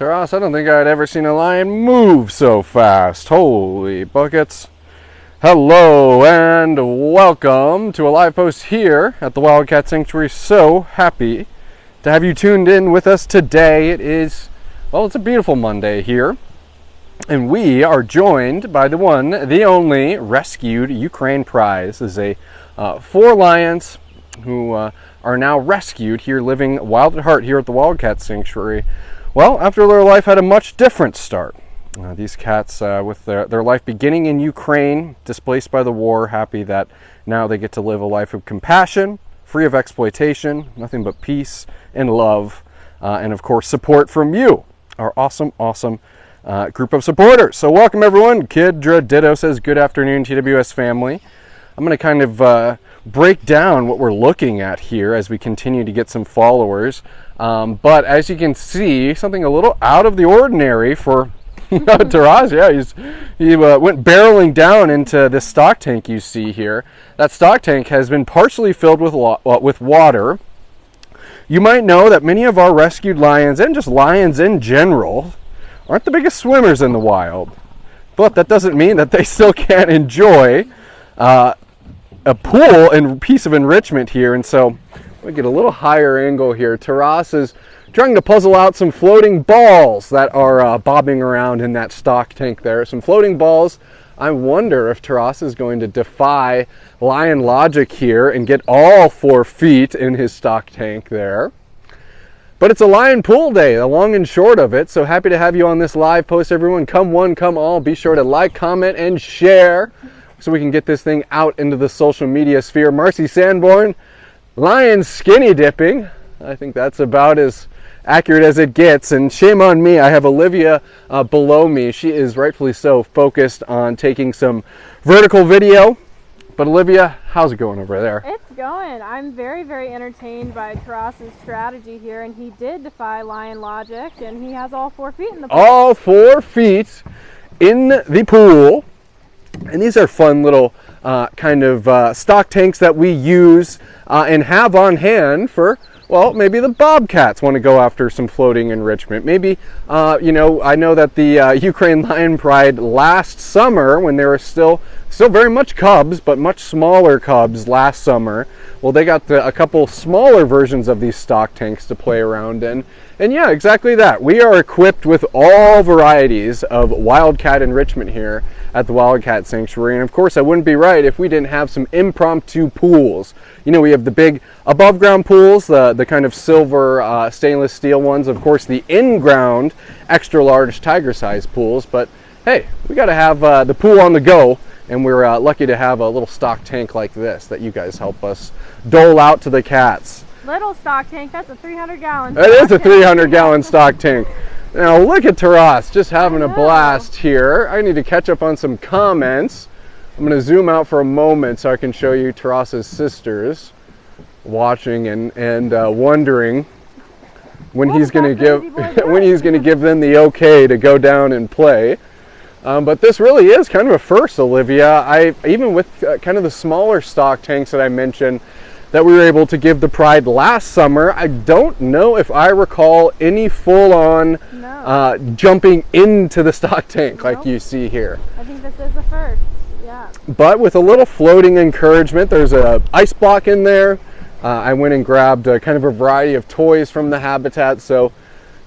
Taras, I don't think I'd ever seen a lion move so fast. Holy buckets. Hello and welcome to a live post here at the Wildcat Sanctuary. So happy to have you tuned in with us today. It's a beautiful Monday here. And we are joined by the one, the only rescued Ukraine prize. This is 4 lions who are now rescued here, living wild at heart here at the Wildcat Sanctuary. Well, after their life had a much different start. These cats, with their life beginning in Ukraine, displaced by the war, happy that now they get to live a life of compassion, free of exploitation, nothing but peace and love, and of course support from you, our awesome group of supporters. So welcome everyone. Kidra Ditto says, good afternoon, TWS family. I'm going to kind of break down what we're looking at here as we continue to get some followers. But as you can see, something a little out of the ordinary for Taras. Yeah, he went barreling down into this stock tank you see here. That stock tank has been partially filled with water. You might know that many of our rescued lions, and just lions in general, aren't the biggest swimmers in the wild. But that doesn't mean that they still can't enjoy a pool and piece of enrichment here. And so we get a little higher angle here. Taras is trying to puzzle out some floating balls that are bobbing around in that stock tank there. Some floating balls. I wonder if Taras is going to defy lion logic here and get all 4 feet in his stock tank there. But it's a lion pool day, the long and short of it. So happy to have you on this live post, everyone. Come one, come all. Be sure to like, comment, and share so we can get this thing out into the social media sphere. Marcy Sanborn, lion skinny dipping. I think that's about as accurate as it gets. And shame on me, I have Olivia below me. She is rightfully so focused on taking some vertical video. But Olivia, how's it going over there? It's going. I'm very, very entertained by Taras's strategy here, and he did defy lion logic, and he has all 4 feet in the pool. All 4 feet in the pool. And these are fun little stock tanks that we use and have on hand for, well, maybe the bobcats want to go after some floating enrichment. Maybe, I know that the Ukraine Lion Pride last summer, when they were still very much cubs, but much smaller cubs last summer, well, they got a couple smaller versions of these stock tanks to play around in. And yeah, exactly that. We are equipped with all varieties of wildcat enrichment here at the Wildcat Sanctuary. And of course, I wouldn't be right if we didn't have some impromptu pools. You know, we have the big above ground pools, the kind of silver stainless steel ones. Of course, the in-ground extra large tiger size pools. But hey, we got to have the pool on the go. And we're lucky to have a little stock tank like this that you guys help us dole out to the cats. Little stock tank, that's a 300-gallon It is a 300-gallon stock tank. Now look at Taras just having a blast here. I need to catch up on some comments. I'm going to zoom out for a moment so I can show you Taras's sisters watching and wondering when he's going to give them the okay to go down and play. But this really is kind of a first, Olivia. Even with kind of the smaller stock tanks that I mentioned that we were able to give the Pride last summer, I don't know if I recall any full-on jumping into the stock tank like you see here. I think this is the first, yeah. But with a little floating encouragement, there's a ice block in there. I went and grabbed kind of a variety of toys from the habitat, so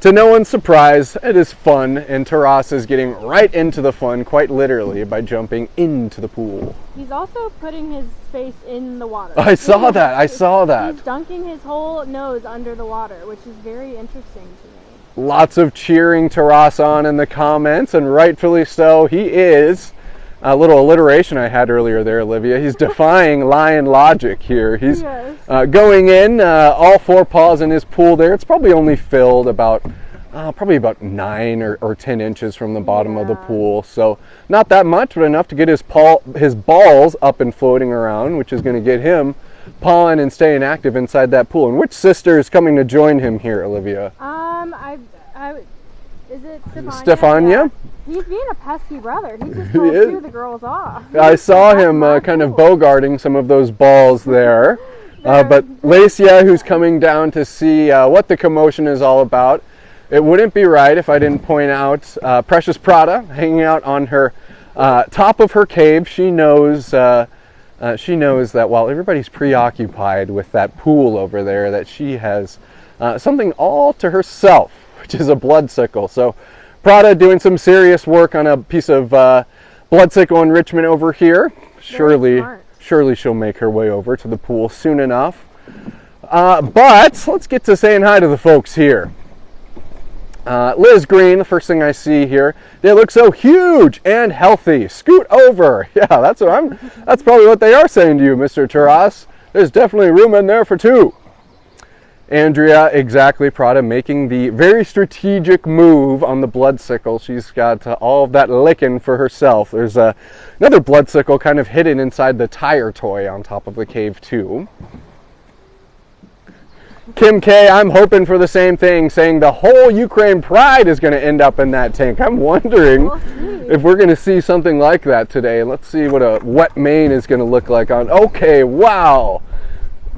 to no one's surprise, it is fun, and Taras is getting right into the fun, quite literally, by jumping into the pool. He's also putting his face in the water. I saw that. He's dunking his whole nose under the water, which is very interesting to me. Lots of cheering Taras on in the comments, and rightfully so. He is. A little alliteration I had earlier there, Olivia. He's defying lion logic here. He's going in, all 4 paws in his pool there. It's probably only filled about 9 or 10 inches from the bottom of the pool. So not that much, but enough to get his balls up and floating around, which is going to get him pawing and staying active inside that pool. And which sister is coming to join him here, Olivia? Is it Stefania? Stefania? Yeah. He's being a pesky brother. He just told 2 of the girls off. I saw him kind of bogarting some of those balls there. But Lesya, who's coming down to see what the commotion is all about, it wouldn't be right if I didn't point out precious Prada hanging out on her top of her cave. She knows that while everybody's preoccupied with that pool over there, that she has something all to herself, which is a bloodcicle. So Prada doing some serious work on a piece of bloodcicle enrichment over here. Surely she'll make her way over to the pool soon enough. But let's get to saying hi to the folks here. Liz Green, the first thing I see here, they look so huge and healthy. Scoot over. Yeah, that's probably what they are saying to you, Mr. Taras. There's definitely room in there for two. Andrea, exactly, Prada making the very strategic move on the bloodcicle. She's got all of that licking for herself. There's another bloodcicle kind of hidden inside the tire toy on top of the cave too. Kim K, I'm hoping for the same thing, saying the whole Ukraine Pride is going to end up in that tank. I'm wondering if we're going to see something like that today. Let's see what a wet mane is going to look like on. Okay, wow.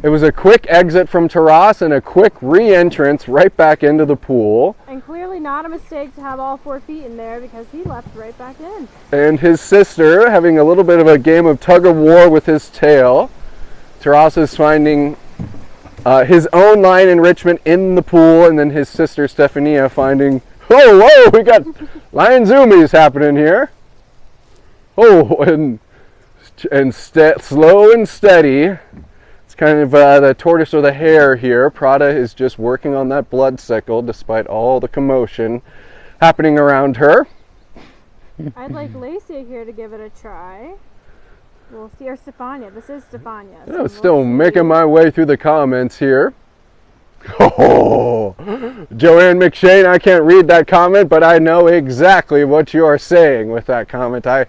It was a quick exit from Taras and a quick re-entrance right back into the pool. And clearly not a mistake to have all 4 feet in there, because he left right back in. And his sister having a little bit of a game of tug of war with his tail. Taras is finding his own lion enrichment in the pool, and then his sister Stefania finding, whoa, we got lion zoomies happening here. Oh, and slow and steady. Kind of the tortoise or the hare here. Prada is just working on that bloodcicle despite all the commotion happening around her. I'd like Lesya here to give it a try. We'll see, or Stefania. This is Stefania. So I'm still making my way through the comments here. Oh, Joanne McShane, I can't read that comment, but I know exactly what you are saying with that comment. I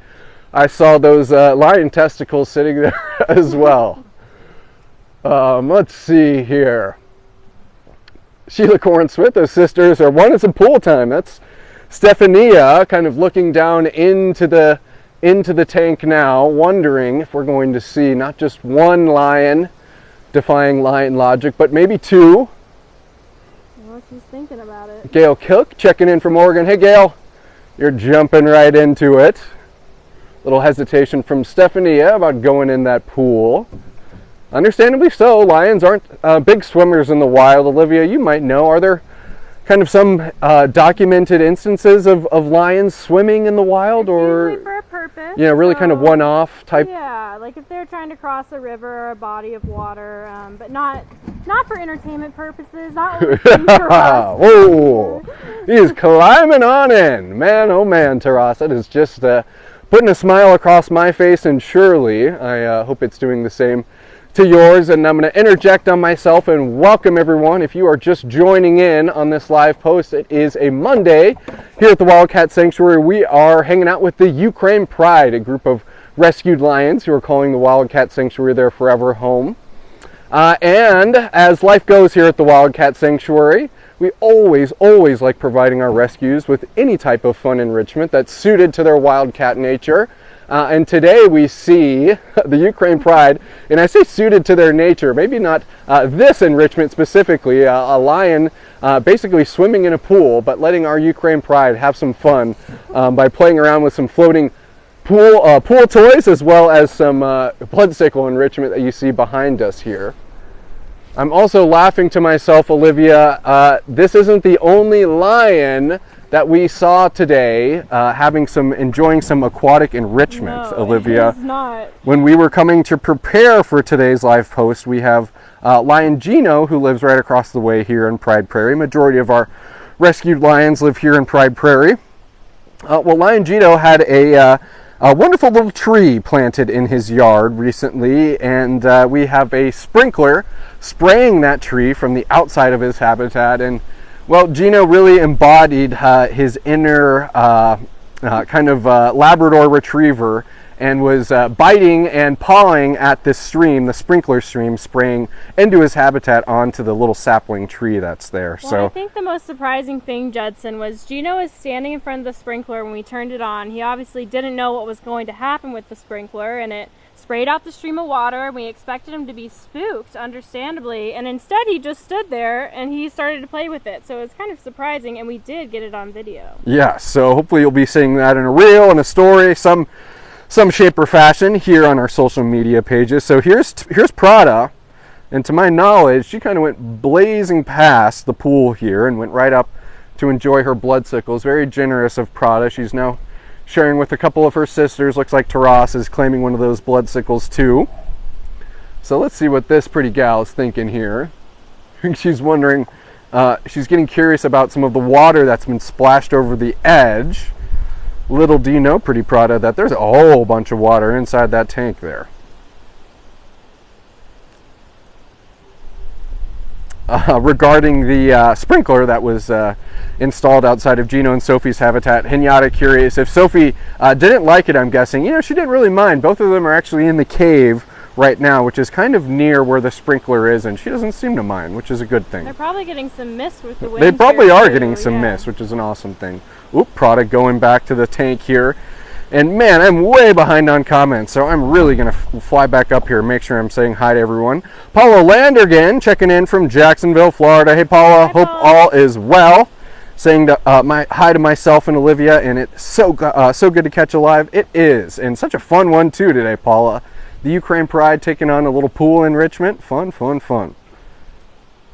saw those lion testicles sitting there as well. Let's see here. Sheila Corn Smith, those sisters are wanting some pool time. That's Stefania kind of looking down into the tank now, wondering if we're going to see not just one lion defying lion logic, but maybe two. Well, she's thinking about it. Gail Kilk checking in from Oregon. Hey, Gail, you're jumping right into it. Little hesitation from Stefania about going in that pool. Understandably so. Lions aren't big swimmers in the wild. Olivia, you might know, are there kind of some documented instances of lions swimming in the wild? It's or usually for a purpose. Yeah, really kind of one-off type. Yeah, like if they're trying to cross a river or a body of water, but not for entertainment purposes. Not only for us. Whoa, he's climbing on in. Man, oh man, Taras, that is just putting a smile across my face, and surely I hope it's doing the same to yours. And I'm going to interject on myself and welcome everyone. If you are just joining in on this live post, it is a Monday here at the Wildcat Sanctuary. We are hanging out with the Ukraine Pride, a group of rescued lions who are calling the Wildcat Sanctuary their forever home. And as life goes here at the Wildcat Sanctuary, we always like providing our rescues with any type of fun enrichment that's suited to their wildcat nature. And today we see the Ukraine Pride, and I say suited to their nature, maybe not this enrichment specifically, a lion basically swimming in a pool, but letting our Ukraine Pride have some fun by playing around with some floating pool toys, as well as some bloodcicle enrichment that you see behind us here. I'm also laughing to myself, Olivia, this isn't the only lion that we saw today enjoying some aquatic enrichment, No, Olivia. it is not. When we were coming to prepare for today's live post, we have lion Gino, who lives right across the way here in Pride Prairie. Majority of our rescued lions live here in Pride Prairie. Well, lion Gino had a wonderful little tree planted in his yard recently, and we have a sprinkler spraying that tree from the outside of his habitat. And well, Gino really embodied his inner kind of Labrador retriever and was biting and pawing at this stream, the sprinkler stream, spraying into his habitat onto the little sapling tree that's there. Well, so I think the most surprising thing, Judson, was Gino was standing in front of the sprinkler when we turned it on. He obviously didn't know what was going to happen with the sprinkler, and it sprayed out the stream of water, and we expected him to be spooked, understandably, and instead he just stood there and he started to play with it. So it's kind of surprising, and we did get it on video. Yeah, so hopefully you'll be seeing that in a reel, in a story, some shape or fashion here on our social media pages. So here's Prada, and to my knowledge, she kind of went blazing past the pool here and went right up to enjoy her bloodcicles. Very generous of Prada. She's now sharing with a couple of her sisters. Looks like Taras is claiming one of those bloodcicles too. So let's see what this pretty gal is thinking here. She's wondering, she's getting curious about some of the water that's been splashed over the edge. Little do you know, pretty Prada, that there's a whole bunch of water inside that tank there. Regarding the sprinkler that was installed outside of Gino and Sophie's habitat, Henyatta curious if Sophie didn't like it. I'm guessing, you know, she didn't really mind. Both of them are actually in the cave right now, which is kind of near where the sprinkler is, and she doesn't seem to mind, which is a good thing. They're probably getting some mist with the wind. They probably are too, getting some mist, which is an awesome thing. Oop, product going back to the tank here. And man, I'm way behind on comments, so I'm really going to fly back up here and make sure I'm saying hi to everyone. Paula Landergan checking in from Jacksonville, Florida. Hey Paula, hi, hope Paula. all is well. Saying hi to myself and Olivia, and it's so good to catch a live. It is, and such a fun one too today, Paula. The Ukraine Pride taking on a little pool enrichment. Fun, fun, fun.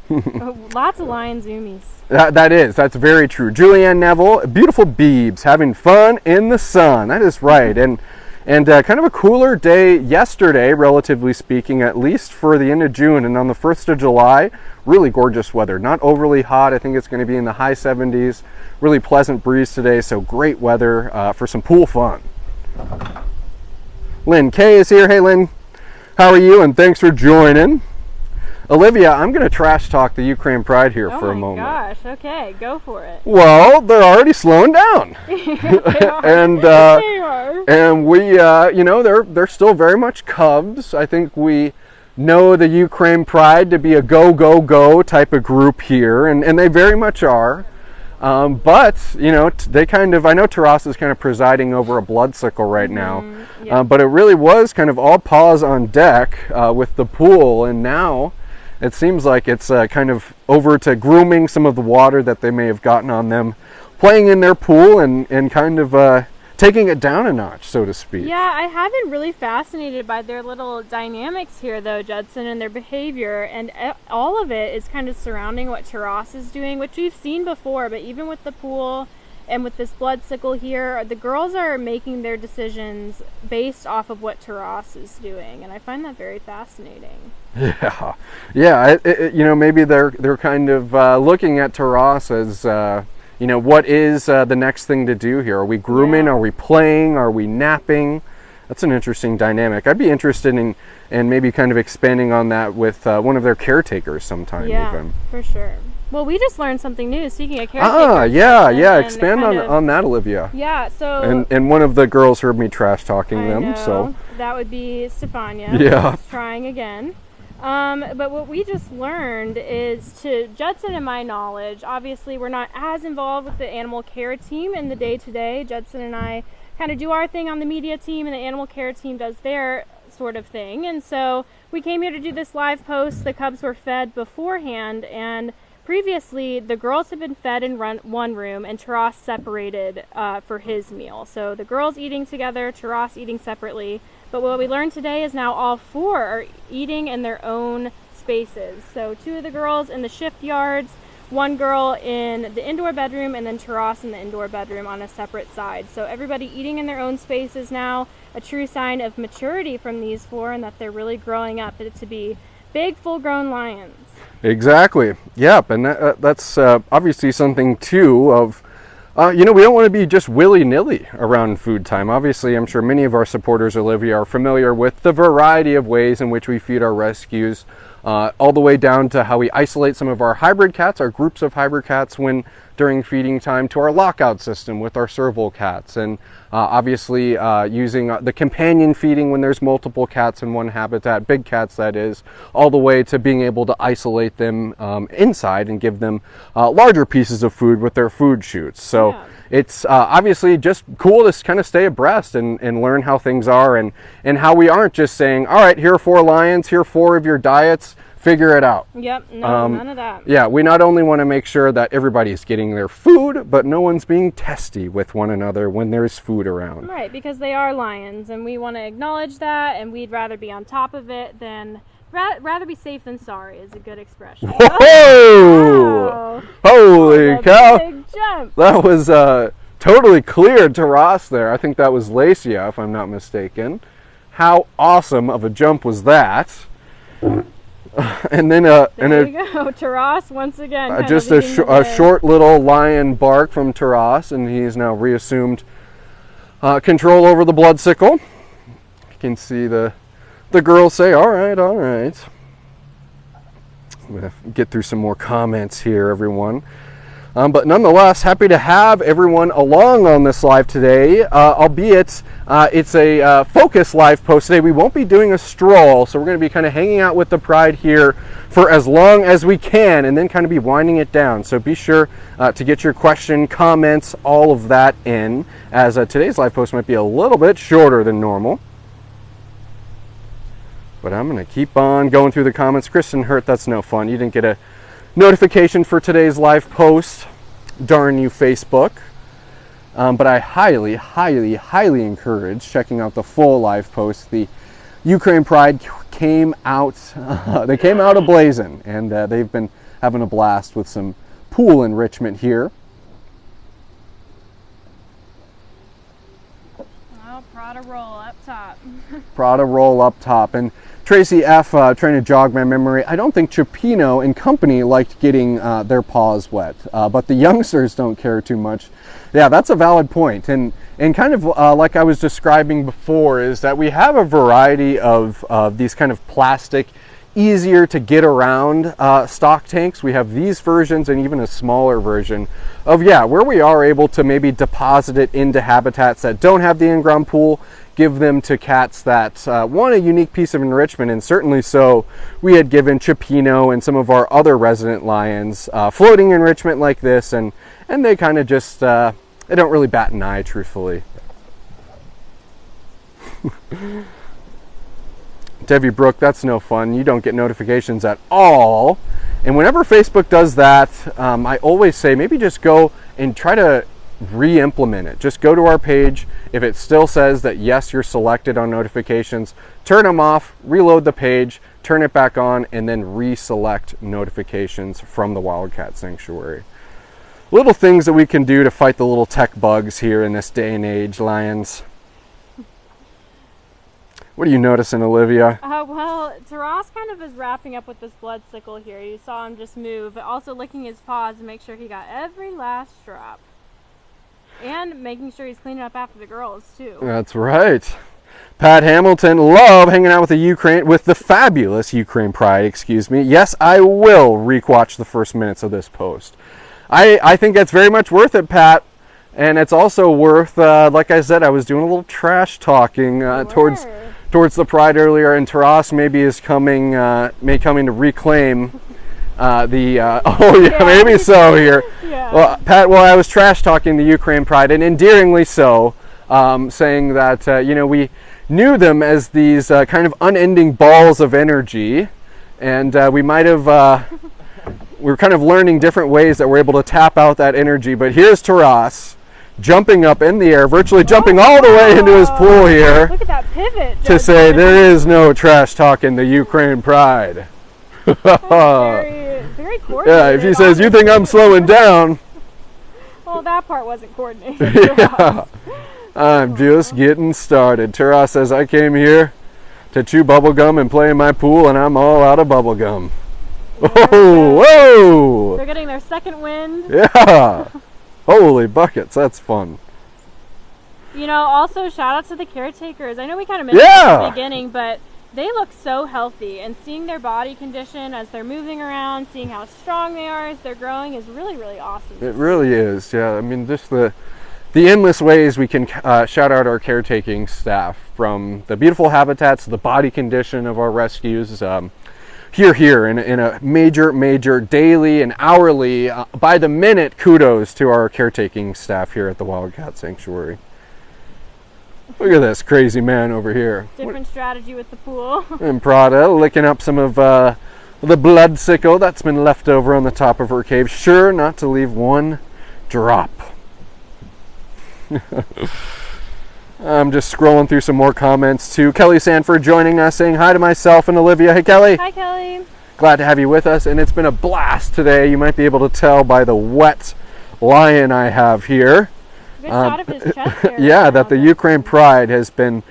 Lots of lion zoomies. That's very true. Julianne Neville, beautiful Beebs, having fun in the sun. That is right. And kind of a cooler day yesterday, relatively speaking, at least for the end of June. And on the 1st of July, really gorgeous weather. Not overly hot. I think it's going to be in the high 70s. Really pleasant breeze today, so great weather for some pool fun. Lynn K is here. Hey Lynn, how are you? And thanks for joining. Olivia, I'm going to trash talk the Ukraine Pride here for a moment. Oh my gosh, okay, go for it. Well, they're already slowing down. And we, you know, they're still very much cubs. I think we know the Ukraine Pride to be a go, go, go type of group here, and they very much are. But, you know, they kind of, I know Taras is kind of presiding over a bloodcicle right now, yeah. But it really was kind of all paws on deck with the pool, and now it seems like it's kind of over to grooming some of the water that they may have gotten on them, playing in their pool and kind of taking it down a notch, so to speak. Yeah, I have been really fascinated by their little dynamics here, though, Judson, and their behavior, and all of it is kind of surrounding what Taras is doing, which we've seen before, but even with the pool and with this bloodcicle here, the girls are making their decisions based off of what Taras is doing, and I find that very fascinating. Yeah. You know, maybe they're kind of looking at Taras as, you know, what is the next thing to do here? Are we grooming? Yeah. Are we playing? Are we napping? That's an interesting dynamic. I'd be interested in maybe kind of expanding on that with one of their caretakers sometime. Yeah, even. For sure. Well, we just learned something new, speaking of caretakers. Yeah. Expand on that, Olivia. Yeah, so... And one of the girls heard me trash talking I them, know. so... That would be Stefania. Yeah. Trying again. But what we just learned is, to Judson and my knowledge, obviously we're not as involved with the animal care team in the day-to-day. Judson and I kind of do our thing on the media team, and the animal care team does their sort of thing. And so we came here to do this live post. The cubs were fed beforehand, and previously the girls had been fed in one room, and Taras separated for his meal. So the girls eating together, Taras eating separately. But what we learned today is now all four are eating in their own spaces. So 2 of the girls in the shift yards, 1 girl in the indoor bedroom, and then Taras in the indoor bedroom on a separate side. So everybody eating in their own spaces now, a true sign of maturity from these 4, and that they're really growing up to be big, full-grown lions. Exactly. Yep. And that's obviously something too of, you know, we don't want to be just willy-nilly around food time. Obviously, I'm sure many of our supporters, Olivia, are familiar with the variety of ways in which we feed our rescues. all the way down to how we isolate some of our hybrid cats, our groups of hybrid cats during feeding time, to our lockout system with our serval cats, and obviously using the companion feeding when there's multiple cats in one habitat, big cats that is, all the way to being able to isolate them inside and give them larger pieces of food with their food chutes. So yeah. It's obviously just cool to kind of stay abreast and learn how things are, and how we aren't just saying, all right, here are 4 lions, here are 4 of your diets, figure it out. Yep, no, none of that. Yeah, we not only want to make sure that everybody's getting their food, but no one's being testy with one another when there's food around. Right, because they are lions, and we want to acknowledge that, and we'd rather be on top of it than... Rather be safe than sorry is a good expression. Whoa! Wow. Holy cow! Big jump. That was totally cleared to Ross there. I think that was Lesya, if I'm not mistaken. How awesome of a jump was that? And then there you go, Taras once again. Just a short little lion bark from Taras, and he's now reassumed control over the bloodcicle. You can see the girls say, all right, all right. I'm going to get through some more comments here, everyone. But nonetheless, happy to have everyone along on this live today, albeit it's a focus live post today. We won't be doing a stroll, so we're going to be kind of hanging out with the Pride here for as long as we can, and then kind of be winding it down. So be sure to get your question, comments, all of that in, as today's live post might be a little bit shorter than normal. But I'm going to keep on going through the comments. Kristen Hurt, that's no fun. You didn't get a notification for today's live post. Darn you, Facebook. But I highly, highly, highly encourage checking out the full live post. The Ukraine Pride came out, they came out ablazing, and they've been having a blast with some pool enrichment here. Well, Prada roll up top. Prada roll up top. And Tracy F. Trying to jog my memory, I don't think Chipino and company liked getting their paws wet, but the youngsters don't care too much. Yeah, that's a valid point. And kind of like I was describing before, is that we have a variety of these kind of plastic, easier to get around stock tanks. We have these versions and even a smaller version of, where we are able to maybe deposit it into habitats that don't have the in-ground pool, give them to cats that want a unique piece of enrichment. And certainly so, we had given Chipino and some of our other resident lions floating enrichment like this, and they kind of just, they don't really bat an eye, truthfully. Debbie Brooke, that's no fun. You don't get notifications at all. And whenever Facebook does that, I always say maybe just go and try to re-implement it. Just go to our page. If it still says that yes, you're selected on notifications, turn them off, reload the page, turn it back on, and then reselect notifications from the Wildcat Sanctuary. Little things that we can do to fight the little tech bugs here in this day and age, lions. What are you noticing, Olivia? Well, Taras kind of is wrapping up with this bloodcicle here. You saw him just move, but also licking his paws to make sure he got every last drop. And making sure he's cleaning up after the girls, too. That's right. Pat Hamilton, love hanging out with the fabulous Ukraine Pride, excuse me. Yes, I will re-watch the first minutes of this post. I think that's very much worth it, Pat. And it's also worth, like I said, I was doing a little trash talking towards the Pride earlier, and Taras maybe is coming to reclaim maybe so here. Yeah. Well, Pat, I was trash talking the Ukraine Pride, and endearingly so, saying that we knew them as these kind of unending balls of energy, and we might have we're kind of learning different ways that we're able to tap out that energy. But here's Taras jumping up in the air, virtually jumping all the way into his pool here. Look at that pivot. To say there is no trash talking the Ukraine Pride. Very coordinated. Yeah, if he says, you think I'm slowing down. Well, that part wasn't coordinated. Yeah. I'm just getting started. Taras says, I came here to chew bubblegum and play in my pool, and I'm all out of bubblegum. Whoa! They're getting their second wind. Yeah. Holy buckets, that's fun. Also shout out to the caretakers. I know we kind of mentioned it at the beginning, but they look so healthy, and seeing their body condition as they're moving around, seeing how strong they are as they're growing is really, really awesome. It really is, yeah. I mean, just the endless ways we can shout out our caretaking staff, from the beautiful habitats to the body condition of our rescues. Here in a major daily and hourly, by the minute kudos to our caretaking staff here at the Wildcat Sanctuary. Look at this crazy man over here. Different strategy with the pool. And Prada licking up some of the bloodcicle that's been left over on the top of her cave, sure not to leave one drop. I'm just scrolling through some more comments too. Kelly Sanford joining us, saying hi to myself and Olivia. Hey Kelly. Hi Kelly. Glad to have you with us, and it's been a blast today. You might be able to tell by the wet lion I have here. Good shot of his chest there. Yeah, that the Ukraine Pride has been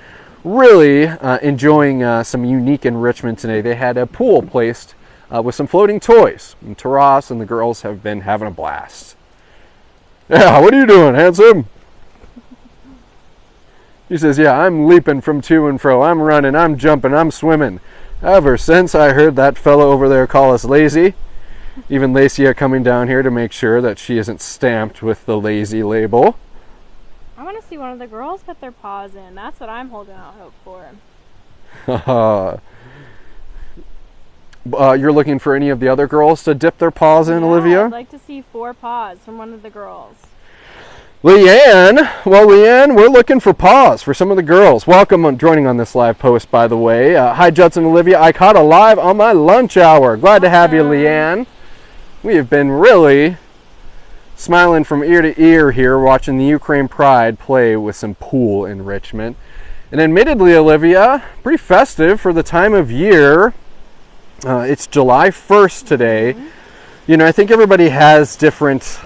really enjoying some unique enrichment today. They had a pool placed with some floating toys, and Taras and the girls have been having a blast. Yeah, what are you doing, handsome? He says, yeah, I'm leaping from to and fro. I'm running, I'm jumping, I'm swimming. Ever since I heard that fellow over there call us lazy. Even Lesya coming down here to make sure that she isn't stamped with the lazy label. I want to see one of the girls put their paws in. That's what I'm holding out hope for. You're looking for any of the other girls to dip their paws in, Olivia? I'd like to see 4 paws from one of the girls. Leanne, we're looking for paws for some of the girls. Welcome on joining on this live post, by the way. Hi, Judson, Olivia. I caught a live on my lunch hour. Glad to have you, Leanne. We have been really smiling from ear to ear here, watching the Ukraine Pride play with some pool enrichment. And admittedly, Olivia, pretty festive for the time of year. It's July 1st today. Mm-hmm. You know, I think everybody has different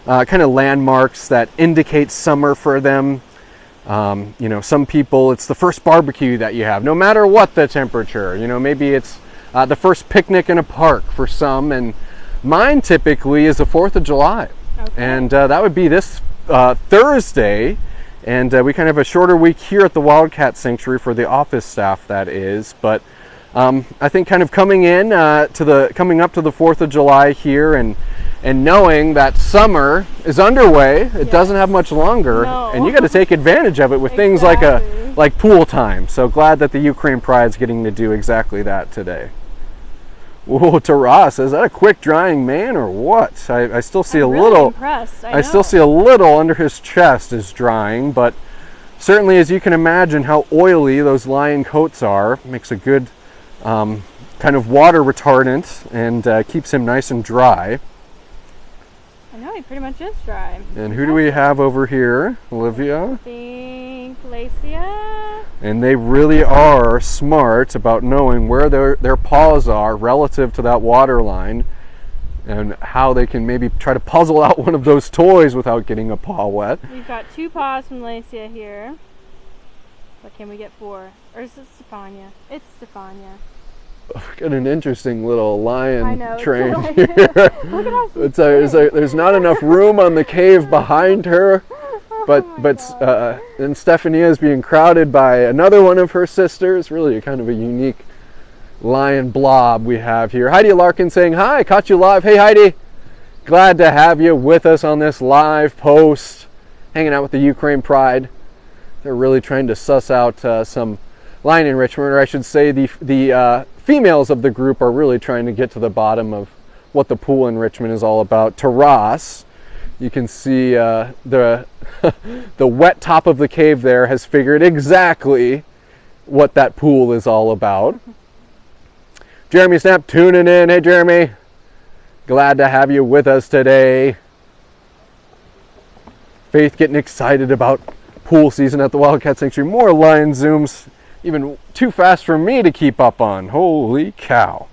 kind of landmarks that indicate summer for them. You know, some people, it's the first barbecue that you have, no matter what the temperature. You know, maybe it's the first picnic in a park for some, and mine typically is the 4th of July. Okay. And that would be this Thursday. And we kind of have a shorter week here at the Wildcat Sanctuary for the office staff, that is. But I think kind of coming up to the 4th of July here, and knowing that summer is underway, it doesn't have much longer, and you got to take advantage of it with things like pool time. So glad that the Ukraine Pride's getting to do exactly that today. Whoa, Taras, is that a quick drying man or what? I still see I'm a really little. Impressed. I still see a little under his chest is drying, but certainly, as you can imagine, how oily those lion coats are makes a good kind of water retardant and keeps him nice and dry. I know, he pretty much is dry. And who do we have over here? Olivia? I think Lesya. And they really are smart about knowing where their paws are relative to that water line, and how they can maybe try to puzzle out one of those toys without getting a paw wet. We've got 2 paws from Lesya here. What can we get 4? Or is it Stefania? It's Stefania. Got an interesting little lion train like, here. Look at how she's There's not enough room on the cave behind her, but and Stefania is being crowded by another one of her sisters. Really, kind of a unique lion blob we have here. Heidi Larkin saying hi, caught you live. Hey Heidi, glad to have you with us on this live post, hanging out with the Ukraine Pride. They're really trying to suss out some lion enrichment, or I should say the females of the group are really trying to get to the bottom of what the pool enrichment is all about. Taras, you can see the wet top of the cave there has figured exactly what that pool is all about. Jeremy Snap tuning in. Hey Jeremy, glad to have you with us today. Faith getting excited about pool season at the Wildcat Sanctuary. More lion zooms, even too fast for me to keep up on. Holy cow.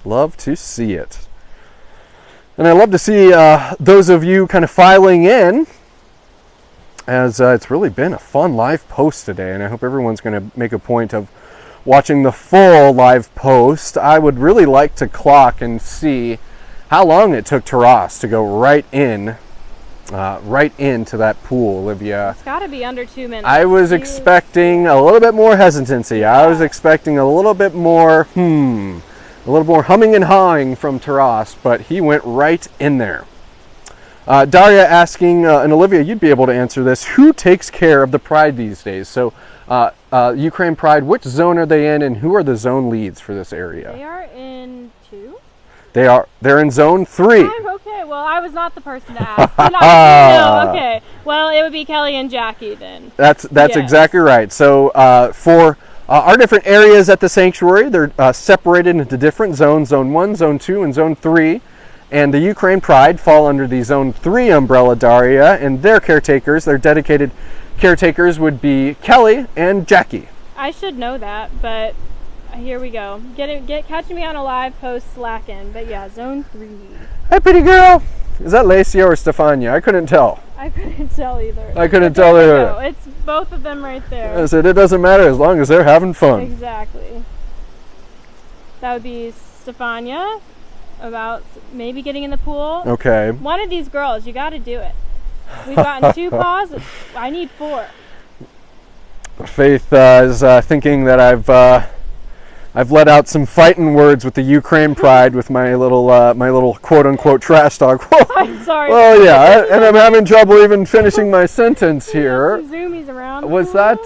Love to see it. And I love to see those of you kind of filing in, as it's really been a fun live post today, and I hope everyone's going to make a point of watching the full live post. I would really like to clock and see how long it took Taras to go right in right into that pool, Olivia. It's got to be under 2 minutes. I was expecting a little bit more hesitancy. Yeah. I was expecting a little bit more, a little more humming and hawing from Taras, but he went right in there. Daria asking, and Olivia, you'd be able to answer this, who takes care of the Pride these days? So, Ukraine Pride, which zone are they in, and who are the zone leads for this area? They are in 2? They're in zone 3. Okay, well, I was not the person to ask. No, okay. Well, it would be Kelly and Jackie then. That's yes. Exactly right. So, for our different areas at the sanctuary, they're separated into different zones, Zone 1, Zone 2, and Zone 3. And the Ukraine Pride fall under the Zone 3 umbrella, Daria, and their caretakers, their dedicated caretakers, would be Kelly and Jackie. I should know that, but here we go. Catching me on a live post slacking, but yeah, Zone 3. Hey, pretty girl! Is that Lesya or Stefania? I couldn't tell. I couldn't tell either. I couldn't tell either. It's both of them right there. I said it doesn't matter as long as they're having fun. Exactly. That would be Stefania. About maybe getting in the pool. Okay. One of these girls, you got to do it. We've gotten 2 paws. I need 4. Faith is thinking that I've let out some fighting words with the Ukraine Pride with my little quote unquote trash talk. I'm sorry. Well, yeah, and I'm having trouble even finishing my sentence here. Zoomies around. Was that?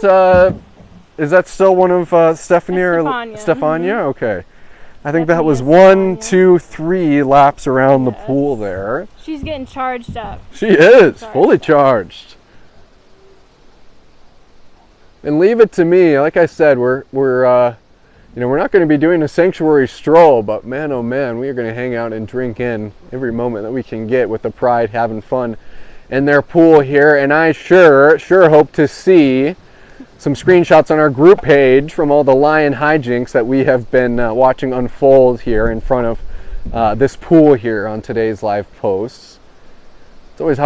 Is that still one of Stefania? Stefania. Stefania? Okay. I think that was 1, 2, 3 laps around the pool there. She's getting charged up. She is fully charged. And leave it to me. Like I said, we're not going to be doing a sanctuary stroll, but man, oh man, we are going to hang out and drink in every moment that we can get with the Pride having fun in their pool here. And I sure hope to see some screenshots on our group page from all the lion hijinks that we have been watching unfold here in front of this pool here on today's live posts. It's always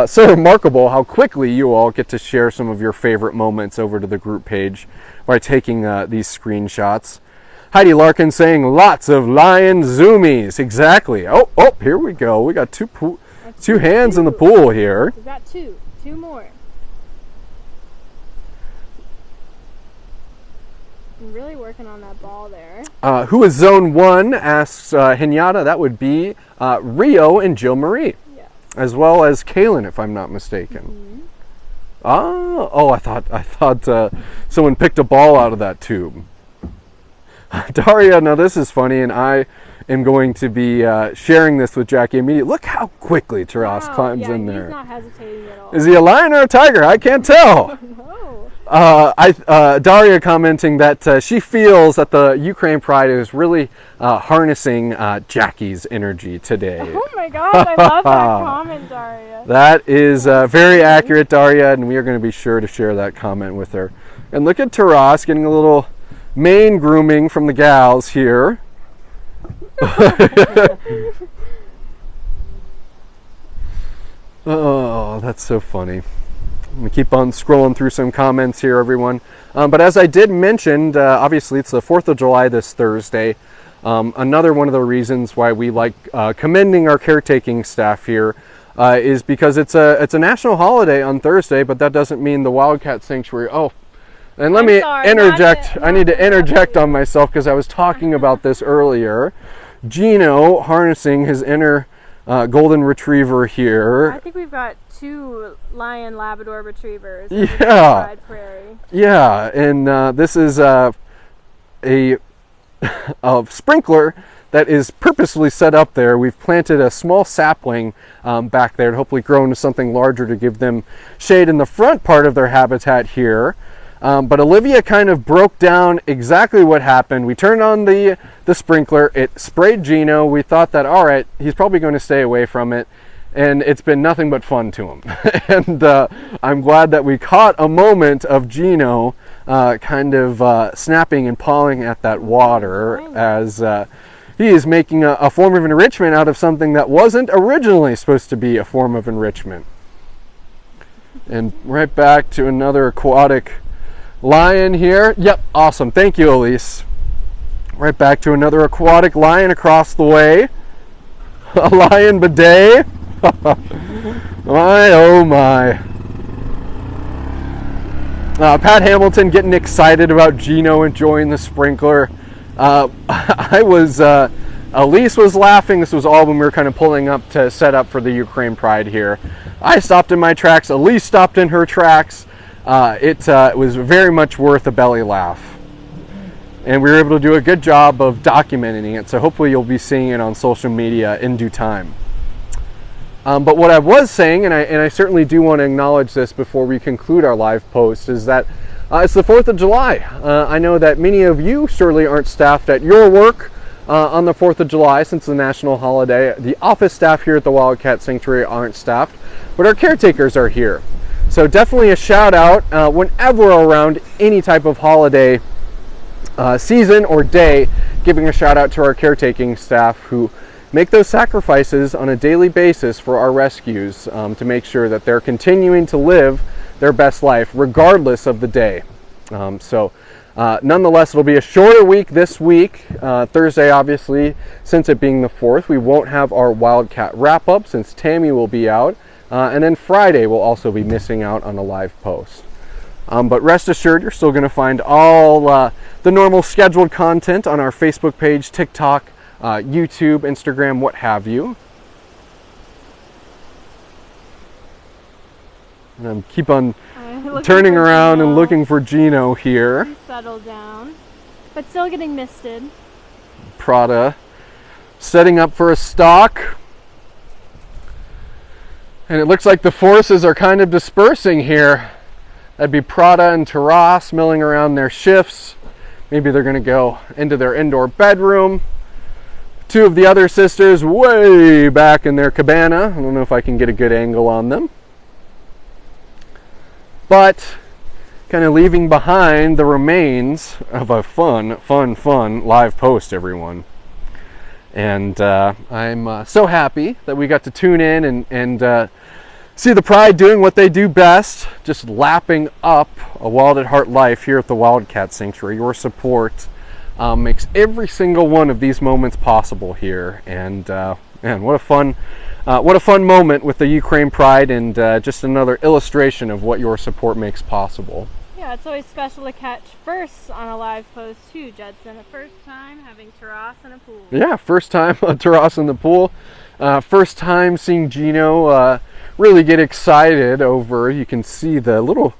so remarkable how quickly you all get to share some of your favorite moments over to the group page by taking these screenshots. Heidi Larkin saying lots of lion zoomies. Exactly. Oh, here we go. We got two hands in the pool here. We've got 2 more. I'm really working on that ball there. Who is Zone 1, asks Hinata. That would be Rio and Jill Marie. Yeah. As well as Kaylin, if I'm not mistaken. Mm-hmm. I thought someone picked a ball out of that tube. Daria, now this is funny, and I am going to be sharing this with Jackie immediately. Look how quickly Taras climbs in there. He's not hesitating at all. Is he a lion or a tiger? I can't tell. Daria commenting that she feels that the Ukraine Pride is really harnessing Jackie's energy today. Oh my gosh, I love that comment, Daria. That is very accurate, Daria, and we are going to be sure to share that comment with her. And look at Taras getting a little mane grooming from the gals here. Oh, that's so funny. I'm going to keep on scrolling through some comments here, everyone. But as I did mention, obviously it's the 4th of July this Thursday. Another one of the reasons why we like commending our caretaking staff here is because it's a national holiday on Thursday, but that doesn't mean the Wildcat Sanctuary. Oh, and let me interject. I need to interject on myself because I was talking about this earlier. Gino harnessing his inner golden retriever here. I think we've got 2 lion Labrador retrievers. Yeah. Prairie. Yeah, and this is a sprinkler that is purposely set up there. We've planted a small sapling back there to hopefully grow into something larger to give them shade in the front part of their habitat here. But Olivia kind of broke down exactly what happened. We turned on the sprinkler. It sprayed Gino. We thought that, all right, he's probably going to stay away from it. And it's been nothing but fun to him. And I'm glad that we caught a moment of Gino kind of snapping and pawing at that water as he is making a form of enrichment out of something that wasn't originally supposed to be a form of enrichment. And right back to another aquatic lion here. Yep, awesome. Thank you, Elise. Right back to another aquatic lion across the way. A lion bidet. My, oh my. Pat Hamilton getting excited about Gino enjoying the sprinkler. Elise was laughing. This was all when we were kind of pulling up to set up for the Ukraine Pride here. I stopped in my tracks. Elise stopped in her tracks. It was very much worth a belly laugh. And we were able to do a good job of documenting it. So hopefully you'll be seeing it on social media in due time. But what I was saying, and I certainly do want to acknowledge this before we conclude our live post, is that it's the 4th of July. I know that many of you surely aren't staffed at your work on the 4th of July since it's a national holiday. The office staff here at the Wildcat Sanctuary aren't staffed, but our caretakers are here. So definitely a shout out whenever around any type of holiday season or day, giving a shout out to our caretaking staff who make those sacrifices on a daily basis for our rescues to make sure that they're continuing to live their best life regardless of the day. Nonetheless, it'll be a shorter week this week. Thursday, obviously, since it being the 4th, we won't have our Wildcat wrap-up since Tammy will be out. And then Friday, we'll also be missing out on a live post. But rest assured, you're still going to find all the normal scheduled content on our Facebook page, TikTok, YouTube, Instagram, what have you. And I'm keep on turning around and looking for Gino here. Settle down, but still getting misted. Prada setting up for a stalk. And it looks like the forces are kind of dispersing here. That'd be Prada and Taras milling around their shifts. Maybe they're going to go into their indoor bedroom. Two of the other sisters way back in their cabana. I don't know if I can get a good angle on them. But kind of leaving behind the remains of a fun live post, everyone. And I'm so happy that we got to tune in and see the Pride doing what they do best, just lapping up a Wild at Heart life here at the Wildcat Sanctuary. Your support makes every single one of these moments possible here. And man, what a fun moment with the Ukraine Pride, and just another illustration of what your support makes possible. Yeah, it's always special to catch first on a live post too, Judson. The first time having Taras in a pool. Yeah, first time Taras in the pool. First time seeing Gino really get excited over, you can see the little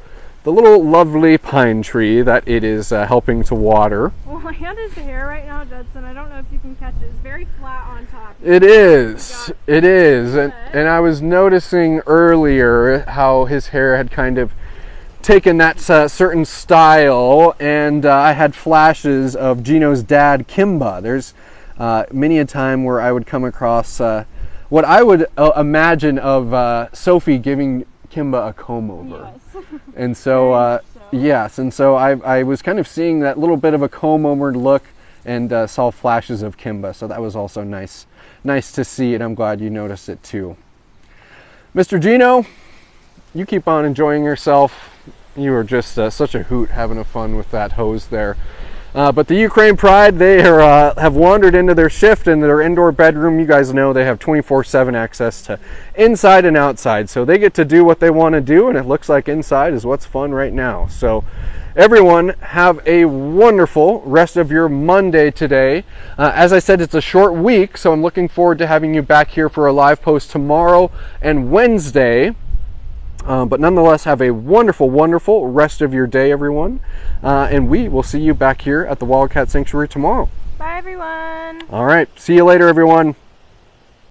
lovely pine tree that it is helping to water. Well, my hand is hair right now, Judson. I don't know if you can catch it. It's very flat on top. It is. And I was noticing earlier how his hair had kind of taken that certain style, and I had flashes of Gino's dad, Kimba. There's many a time where I would come across what I would imagine of Sophie giving Kimba a comb over. Yes. And so, yes, and so I was kind of seeing that little bit of a comb over look, and saw flashes of Kimba. So that was also nice to see, and I'm glad you noticed it too. Mr. Gino, you keep on enjoying yourself. You are just such a hoot having a fun with that hose there. But the Ukraine Pride, they have wandered into their shift in their indoor bedroom. You guys know they have 24/7 access to inside and outside. So they get to do what they want to do, and it looks like inside is what's fun right now. So everyone, have a wonderful rest of your Monday today. As I said, it's a short week, so I'm looking forward to having you back here for a live post tomorrow and Wednesday. But nonetheless, have a wonderful rest of your day, everyone. And we will see you back here at the Wildcat Sanctuary tomorrow. Bye, everyone. All right. See you later, everyone.